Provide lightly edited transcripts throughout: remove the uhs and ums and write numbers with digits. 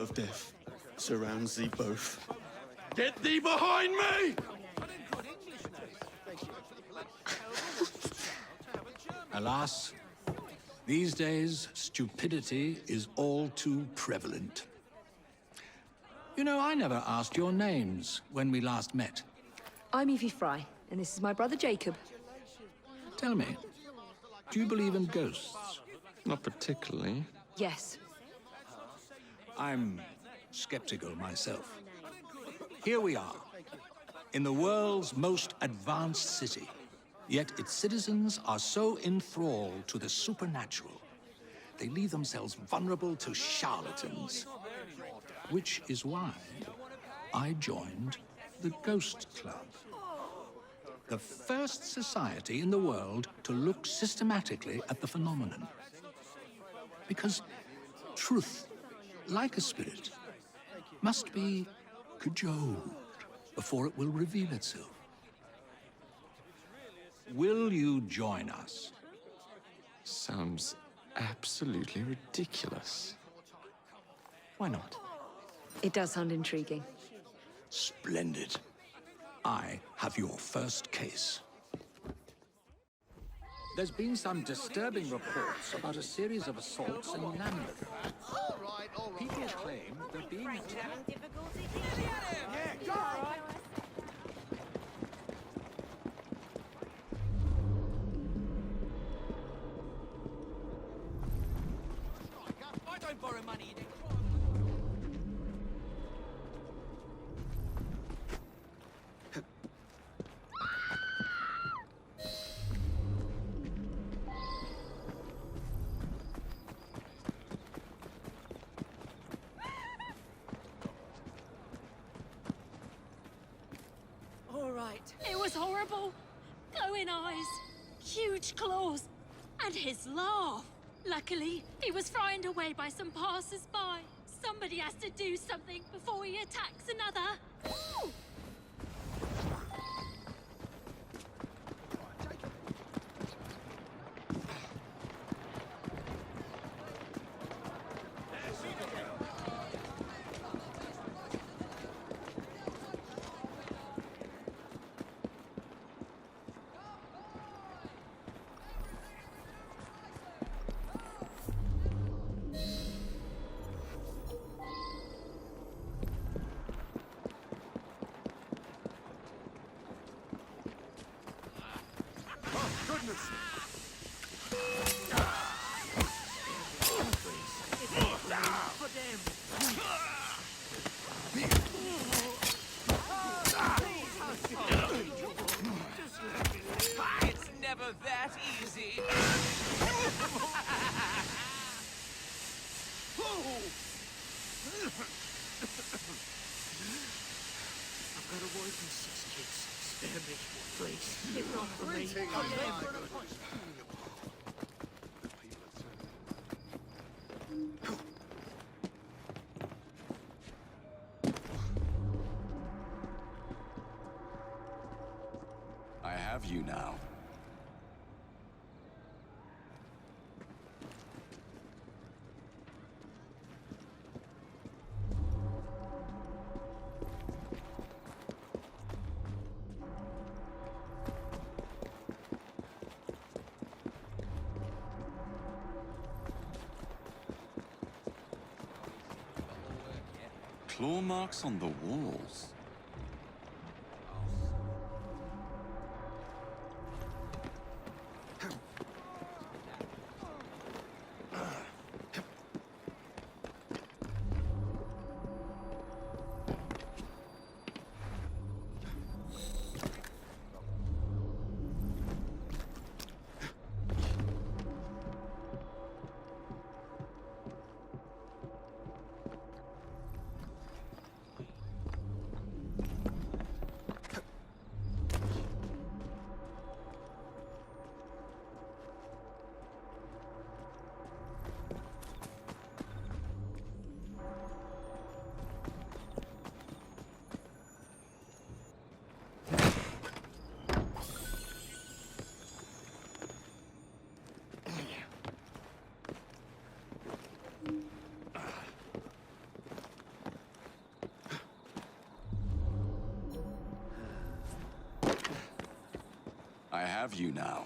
of death surrounds thee both. Get thee behind me! Alas, these days, stupidity is all too prevalent. You know, I never asked your names when we last met. I'm Evie Fry, and this is my brother Jacob. Tell me, do you believe in ghosts? Not particularly. Yes. I'm skeptical myself. Here we are, in the world's most advanced city. Yet its citizens are so enthralled to the supernatural, they leave themselves vulnerable to charlatans. Which is why I joined the Ghost Club. The first society in the world to look systematically at the phenomenon. Because truth, like a spirit, must be cajoled before it will reveal itself. Will you join us? Sounds absolutely ridiculous. Why not? It does sound intriguing. Splendid. I have your first case. There's been some disturbing reports about a series of assaults in Lambeth. People claim they're being attacked. I don't borrow money. All right. It was horrible. Glowing eyes, huge claws, and his laugh. Luckily, he was frightened away by some passers-by. Somebody has to do something before he attacks another. Ooh! It's never that easy. I've got a wife and 6 kids. Spare me, please. If not for me, I have you now. Claw marks on the walls. I have you now.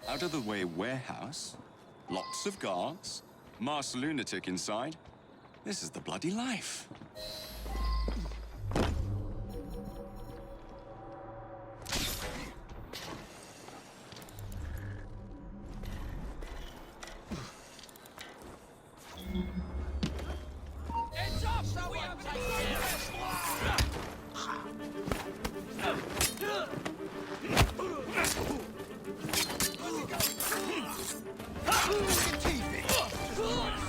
Out of the way warehouse, lots of guards, masked lunatic inside. This is the bloody life. It's up! We have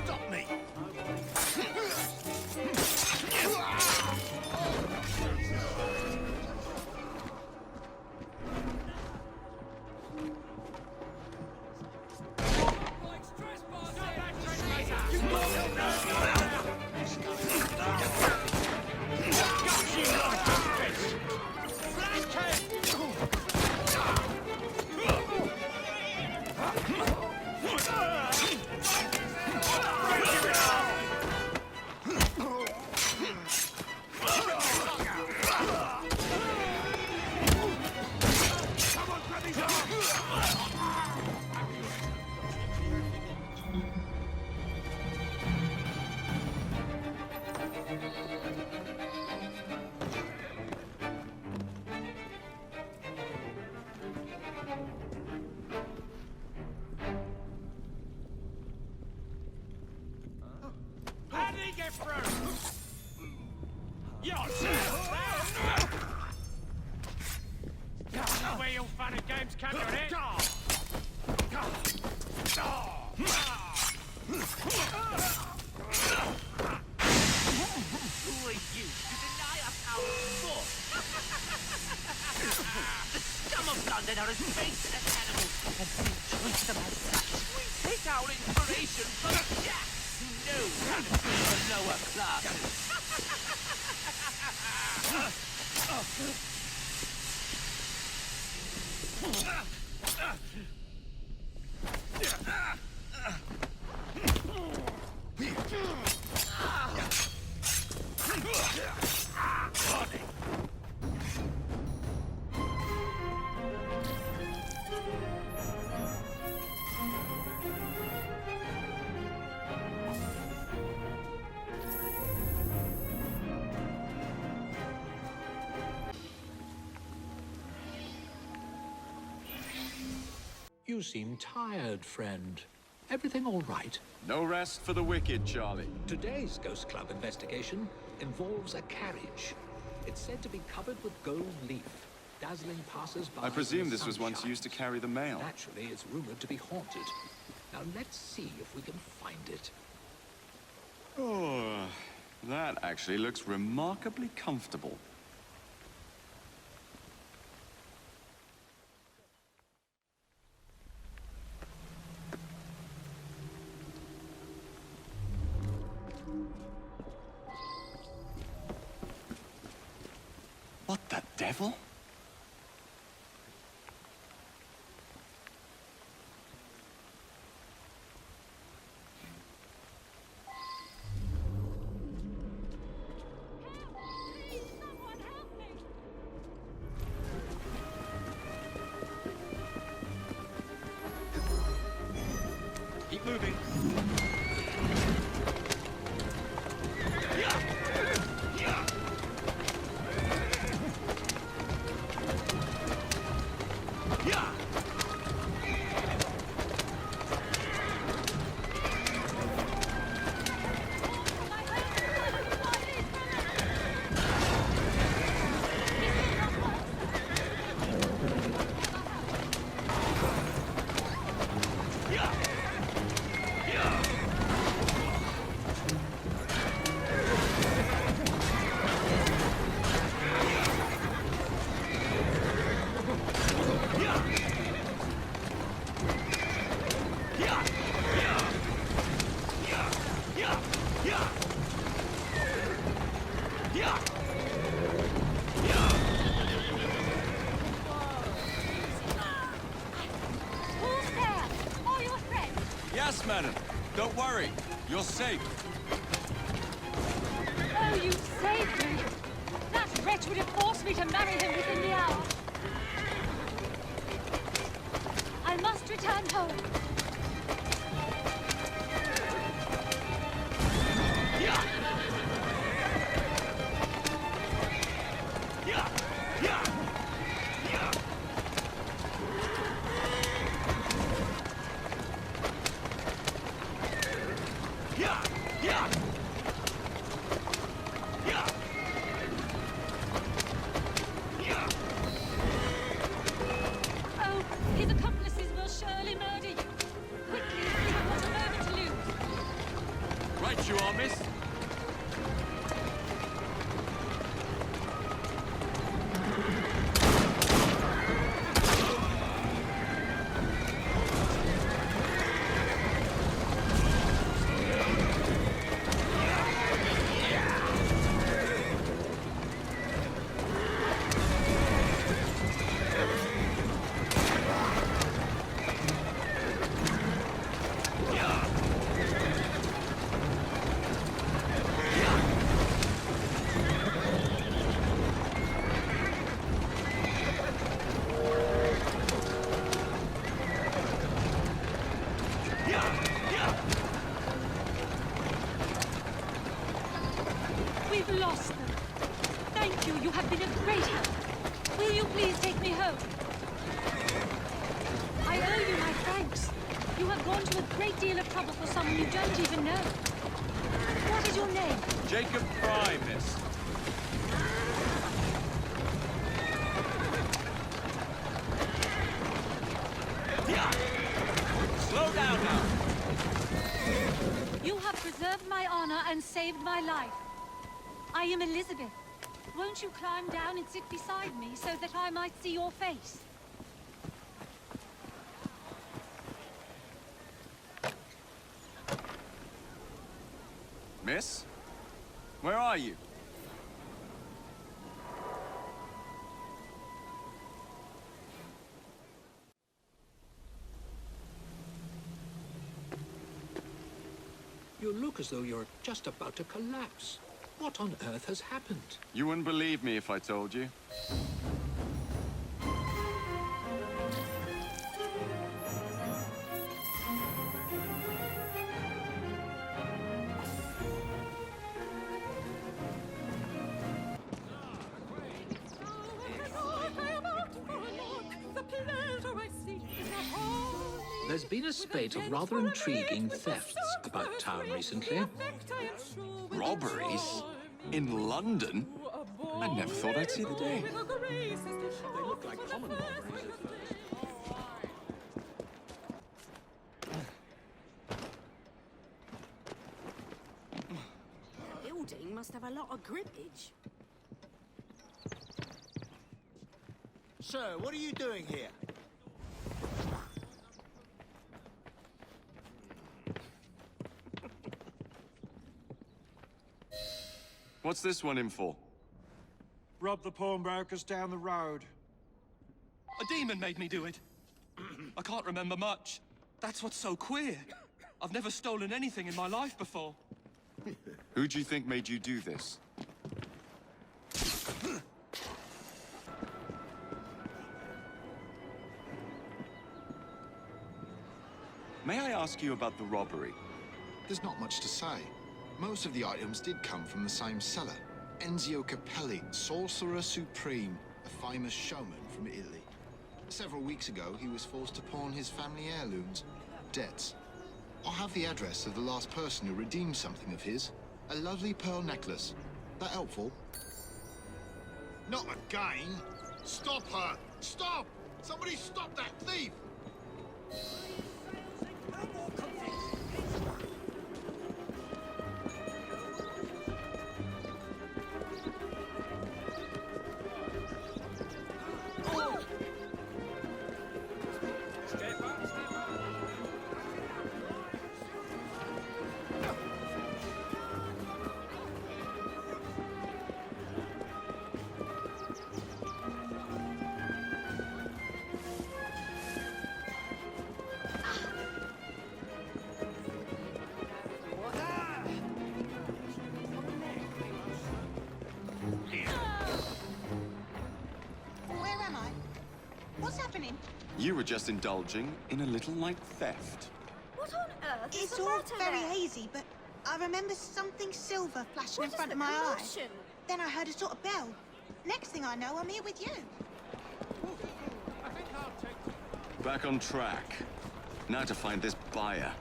Stop me! How did he get through? Where your fun and games come to an end? Who are you to deny us our sport? The scum of London are as base as animals, and we treat them as such. We take our inspiration from jacks who know how to treat the lower classes. You seem tired, friend. Everything all right? No rest for the wicked, Charlie. Today's Ghost Club investigation involves a carriage. It's said to be covered with gold leaf, dazzling passers-by. I presume in the this was once sunshine. used to carry the mail. Naturally, it's rumored to be haunted. Now let's see if we can find it. Oh, that actually looks remarkably comfortable. What the devil? Someone help me! Keep moving. Yes, madam. Don't worry. You're safe. Oh, you saved me! That wretch would have forced me to marry him within the hour. I must return home. Oh, his accomplices will surely murder you. Quickly, we have not a moment to lose. Right you are, miss. We've lost them. Thank you. You have been a great help. Will you please take me home? I owe you my thanks. You have gone to a great deal of trouble for someone you don't even know. What is your name? Jacob Fry, miss. Slow down now. You have preserved my honor and saved my life. I am Elizabeth. Won't you climb down and sit beside me so that I might see your face? Miss? Where are you? You look as though you're just about to collapse. What on earth has happened? You wouldn't believe me if I told you. There's been a spate of rather intriguing thefts about town recently. Robberies? In London? I never thought I'd see the day. They look like common robberies. The building must have a lot of grippage. Sir, what are you doing here? What's this one in for? Rob the pawnbrokers down the road. A demon made me do it. I can't remember much. That's what's so queer. I've never stolen anything in my life before. Who do you think made you do this? May I ask you about the robbery? There's not much to say. Most of the items did come from the same seller. Enzio Capelli, Sorcerer Supreme, a famous showman from Italy. Several weeks ago, he was forced to pawn his family heirlooms, debts. I have the address of the last person who redeemed something of his. A lovely pearl necklace. That helpful? Not again! Stop her! Stop! Somebody stop that thief! You were just indulging in a little light theft. What on earth is It's the all matter very there? hazy, but I remember something silver flashing What in is front the of my eye. commotion? Then I heard a sort of bell. Next thing I know, I'm here with you. I think I'll take... Back on track. Now to find this buyer.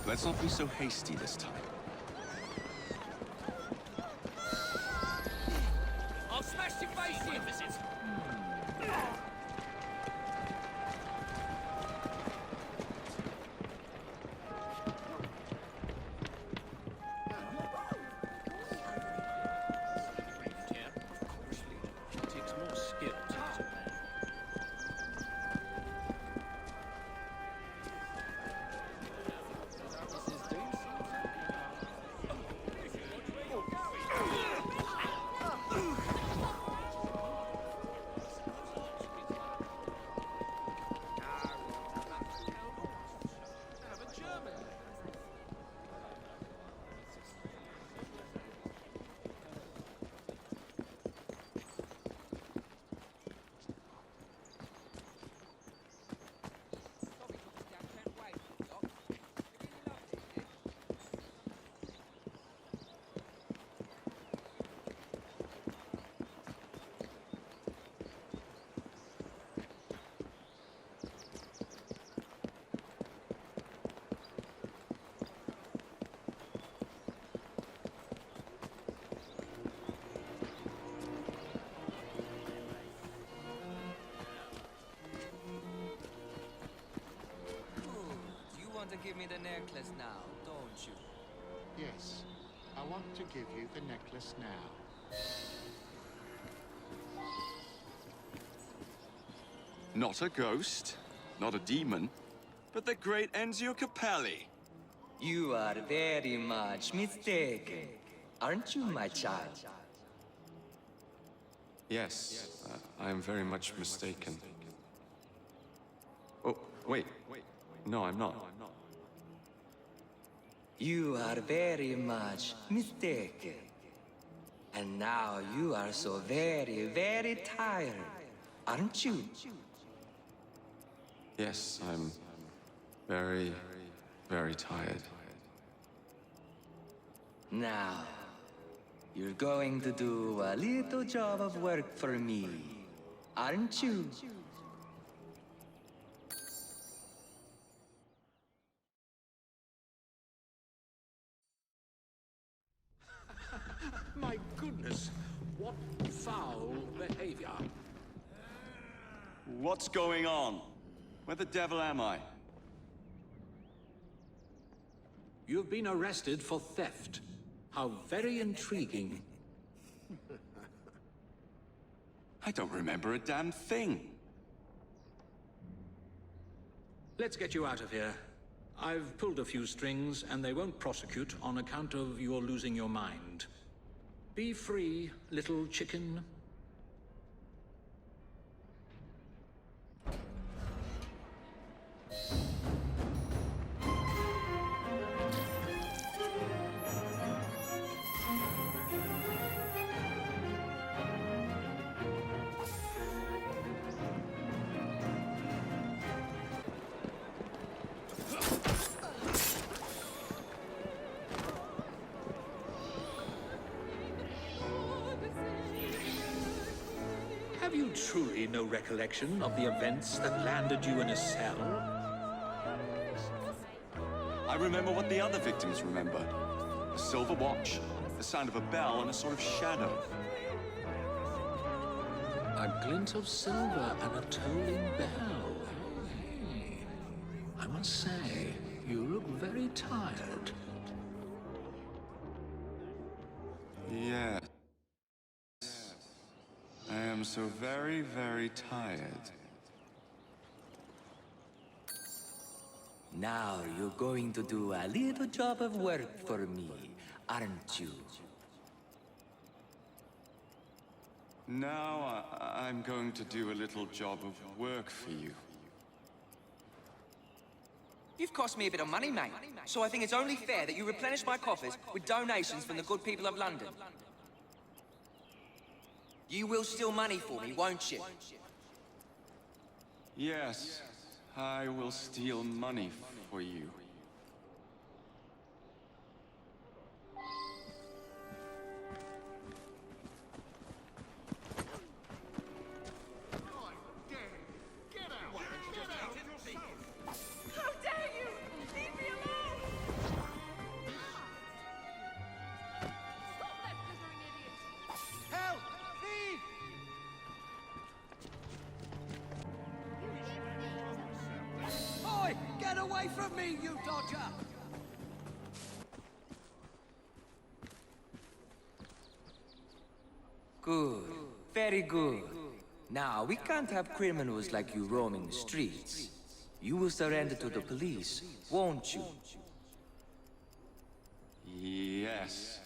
Let's not be so hasty this time. I'll smash your face in! Takes more skill to get a man. You want to give me the necklace now, don't you? Yes, I want to give you the necklace now. Not a ghost, not a demon, but the great Enzio Capelli. You are very much mistaken, aren't you, my child? Yes, I am very much mistaken. Oh, wait. No, I'm not. You are very much mistaken. And now you are so very, very tired, aren't you? Yes, I'm very, very tired. Now, you're going to do a little job of work for me, aren't you? My goodness, what foul behavior. What's going on? Where the devil am I? You've been arrested for theft. How very intriguing. I don't remember a damn thing. Let's get you out of here. I've pulled a few strings, and they won't prosecute on account of your losing your mind. Be free, little chicken. Have you truly no recollection of the events that landed you in a cell? I remember what the other victims remembered. A silver watch, the sound of a bell, and a sort of shadow. A glint of silver and a tolling bell. Hey, I must say, you look very tired. Yes. I am so very, very tired. Now you're going to do a little job of work for me, aren't you? Now I'm going to do a little job of work for you. You've cost me a bit of money, mate. So I think it's only fair that you replenish my coffers with donations from the good people of London. You will steal money for me, won't you? Yes, I will steal money for you. How dare you! Leave me alone! Stop that blithering idiot! Help! Thief! Oi! Get away from me, you dodger! Good. Very good. Now, we can't have criminals like you roaming the streets. You will surrender to the police, won't you? Yes.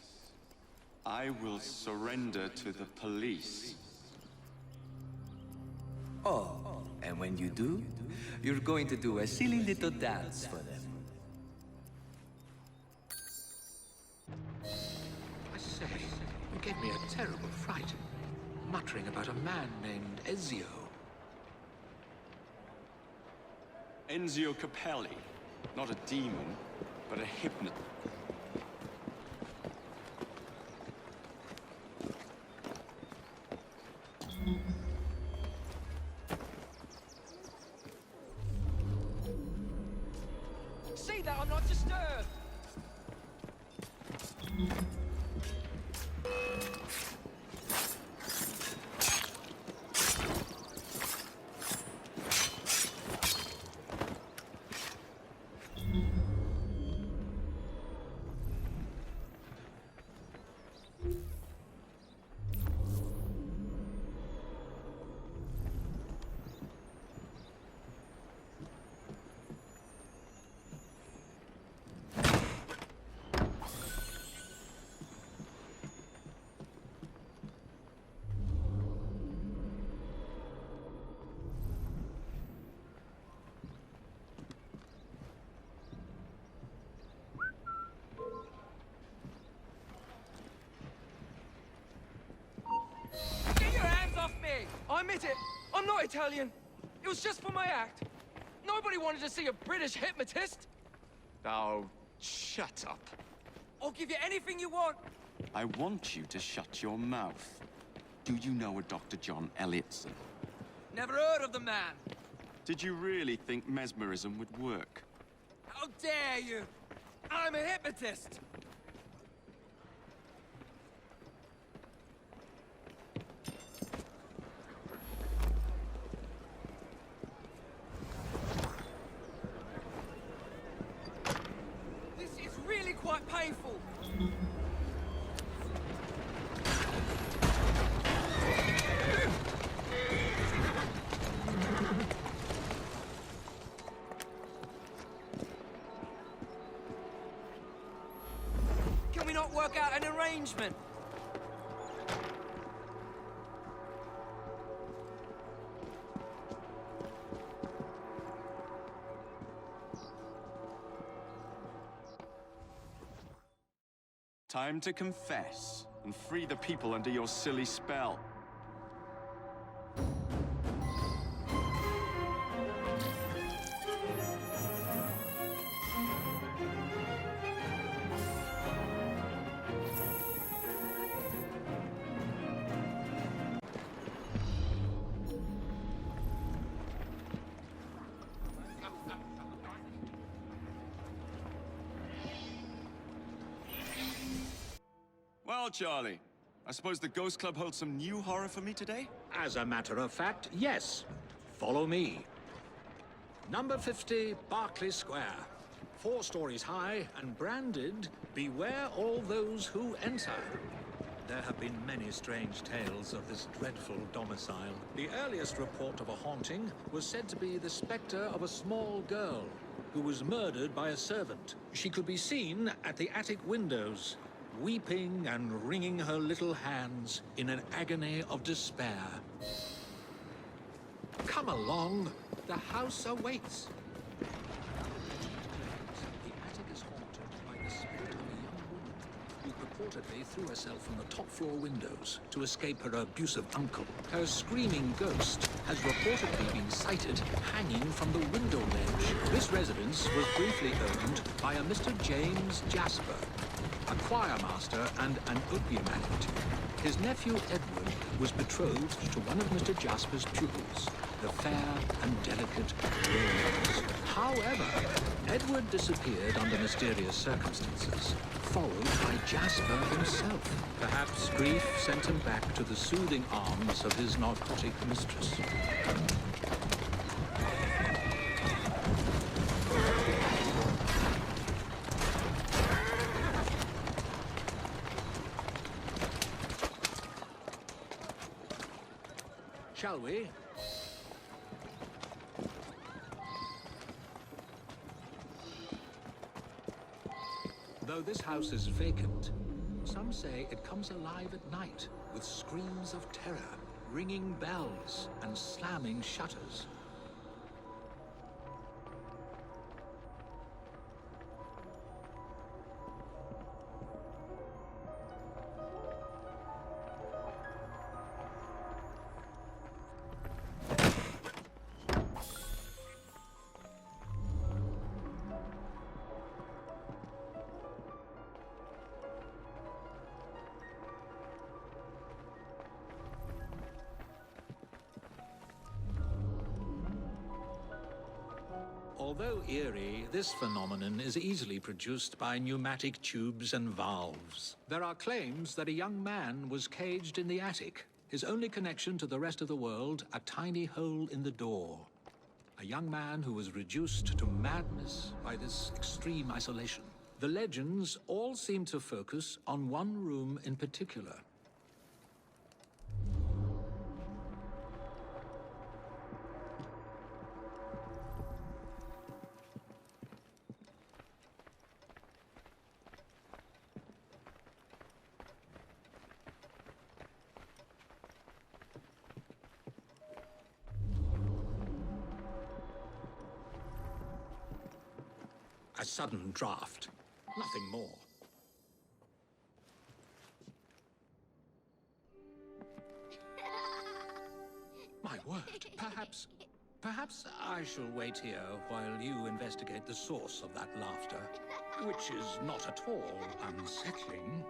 I will surrender to the police. Oh, and when you do, you're going to do a silly little dance for them. I say, you gave me a terrible fright. Muttering about a man named Ezio. Enzio Capelli. Not a demon, but a hypnotist. See that I'm not disturbed! I admit it. I'm not Italian. It was just for my act. Nobody wanted to see a British hypnotist. Oh, shut up. I'll give you anything you want. I want you to shut your mouth. Do you know a Dr. John Elliotson? Never heard of the man. Did you really think mesmerism would work? How dare you? I'm a hypnotist. This is really quite painful. Can we not work out an arrangement? Time to confess and free the people under your silly spell. Well, Charlie, I suppose the Ghost Club holds some new horror for me today? As a matter of fact, yes. Follow me. Number 50, Berkeley Square. 4 stories high and branded, "Beware all those who enter." There have been many strange tales of this dreadful domicile. The earliest report of a haunting was said to be the spectre of a small girl. who was murdered by a servant. She could be seen at the attic windows, weeping and wringing her little hands in an agony of despair. Come along, the house awaits. The attic is haunted by the spirit of a young woman who purportedly threw herself from the top floor windows to escape her abusive uncle. Her screaming ghost has reportedly been sighted hanging from the window ledge. This residence was briefly owned by a Mr. James Jasper, a choir master and an opium addict. His nephew Edward was betrothed to one of Mr. Jasper's pupils, the fair and delicate Rose. However, Edward disappeared under mysterious circumstances, followed by Jasper himself. Perhaps grief sent him back to the soothing arms of his narcotic mistress. Shall we? Though this house is vacant, some say it comes alive at night with screams of terror, ringing bells, and slamming shutters. Although eerie, this phenomenon is easily produced by pneumatic tubes and valves. There are claims that a young man was caged in the attic, his only connection to the rest of the world a tiny hole in the door. A young man who was reduced to madness by this extreme isolation. The legends all seem to focus on one room in particular. A sudden draft. Nothing more. My word, perhaps I shall wait here while you investigate the source of that laughter, which is not at all unsettling.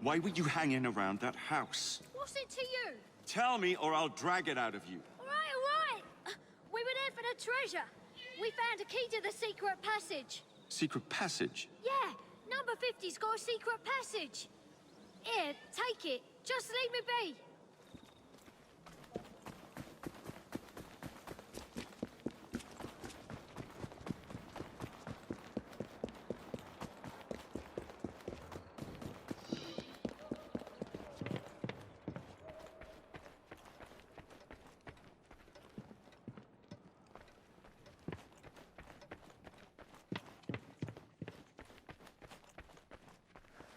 Why were you hanging around that house? What's it to you? Tell me or I'll drag it out of you. All right. We were there for the treasure. We found a key to the secret passage. Secret passage? Yeah, number 50's got a secret passage. Here, take it. Just leave me be.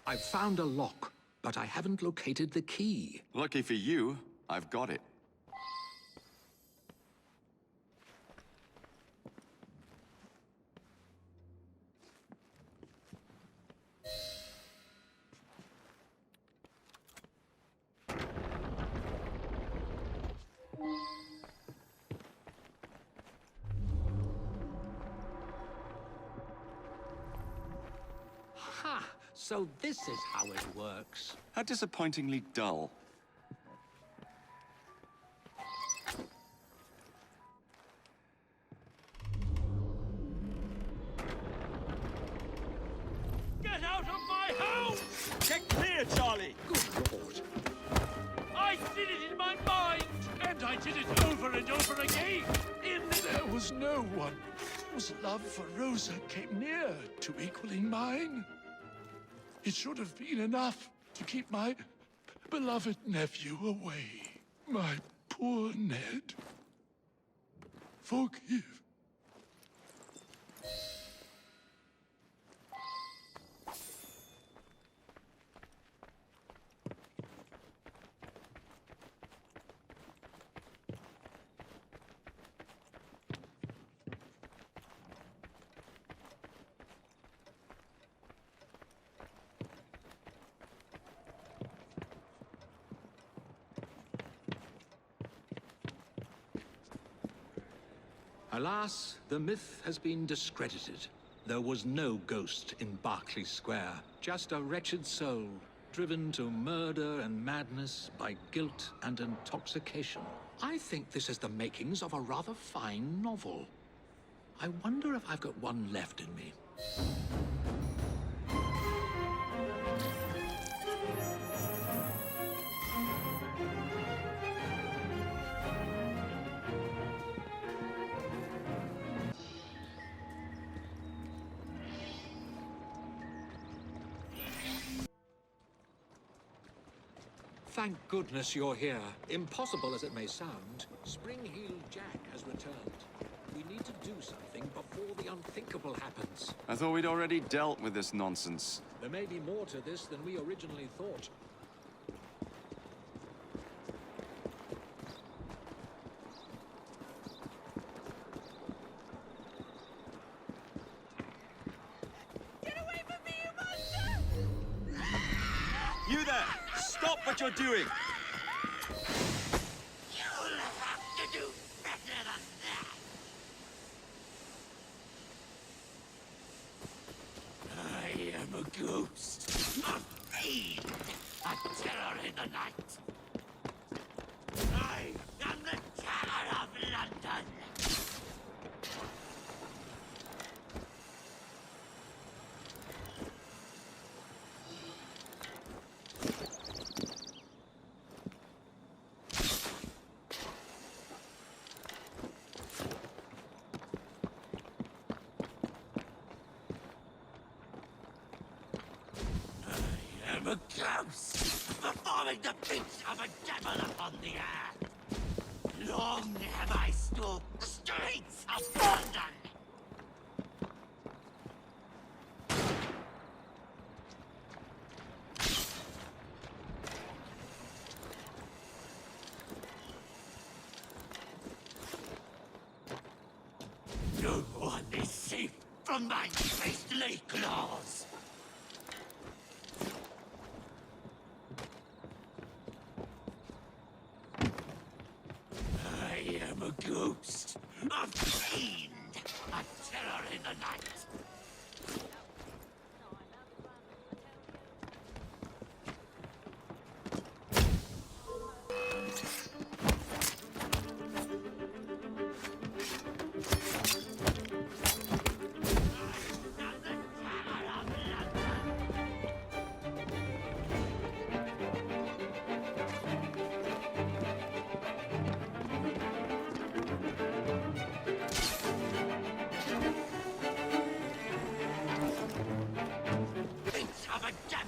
I've found a lock, but I haven't located the key. Lucky for you, I've got it. Ha! So this is how it works. How disappointingly dull. Get out of my house! Get clear, Charlie! Good Lord. I did it in my mind! And I did it over and over again! There was no one whose love for Rosa came near to equaling mine. It should have been enough to keep my beloved nephew away. My poor Ned. Forgive. Alas, the myth has been discredited. There was no ghost in Berkeley Square, just a wretched soul, driven to murder and madness by guilt and intoxication. I think this is the makings of a rather fine novel. I wonder if I've got one left in me. Thank goodness you're here. Impossible as it may sound, Spring-Heeled Jack has returned. We need to do something before the unthinkable happens. I thought we'd already dealt with this nonsense. There may be more to this than we originally thought. Get away from me, you monster! You there! Stop what you're doing! You'll have to do better than that! I am a ghost, a fiend, a terror in the night. I am the terror of London! I am a ghost, performing the feats of a devil upon the earth. Long have I stalked the streets of London. No one is safe from my beastly claws. I am a ghost, a fiend, a terror in the night.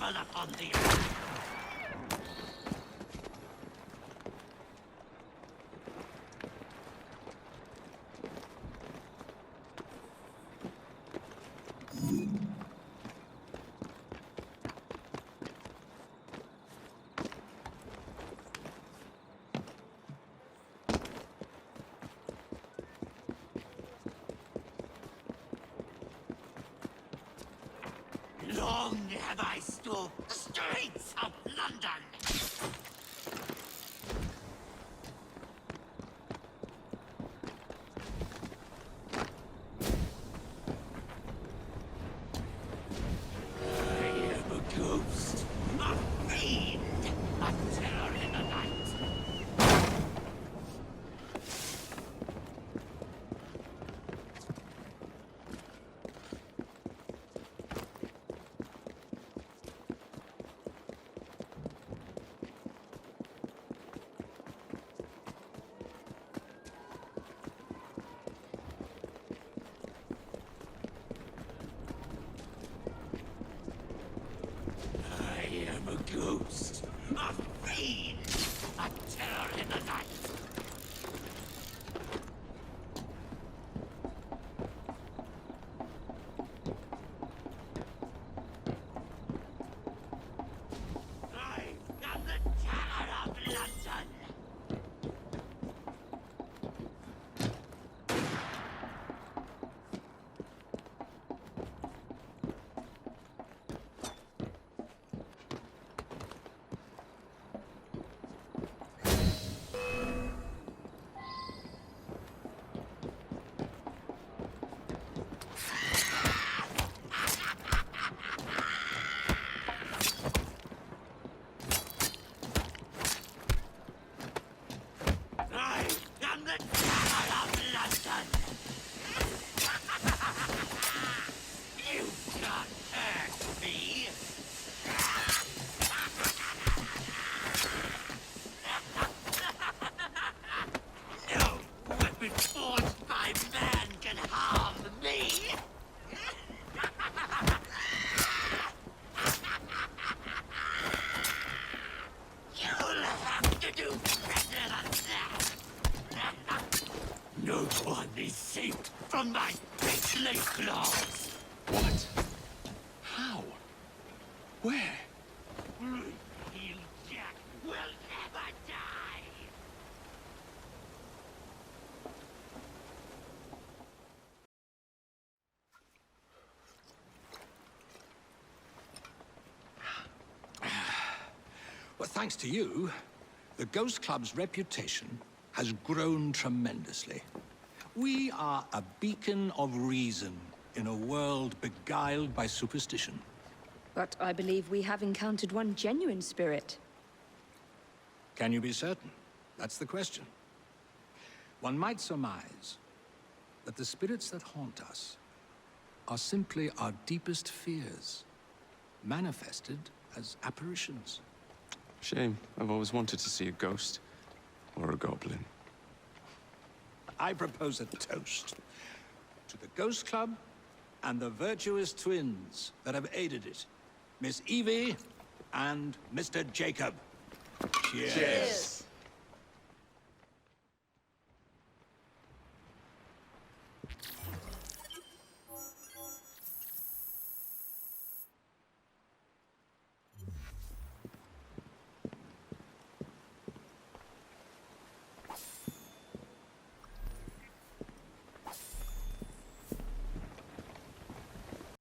Upon the earth. to the streets of London. I am a ghost, a fiend, a terror in the night. I am a ghost, a fiend, a terror in the night. I am the terror of London. I am the terror of London! You can't hurt me! No weapon forged by man can harm me! You'll have to do better than that! No one is safe from my beastly claws! What? How? Where? Heel Jack will never die! Well, thanks to you, the Ghost Club's reputation has grown tremendously. We are a beacon of reason in a world beguiled by superstition. But I believe we have encountered one genuine spirit. Can you be certain? That's the question. One might surmise that the spirits that haunt us are simply our deepest fears, manifested as apparitions. Shame. I've always wanted to see a ghost. Or a goblin. I propose a toast to the Ghost Club and the virtuous twins that have aided it, Miss Evie and Mr. Jacob. Cheers. Cheers.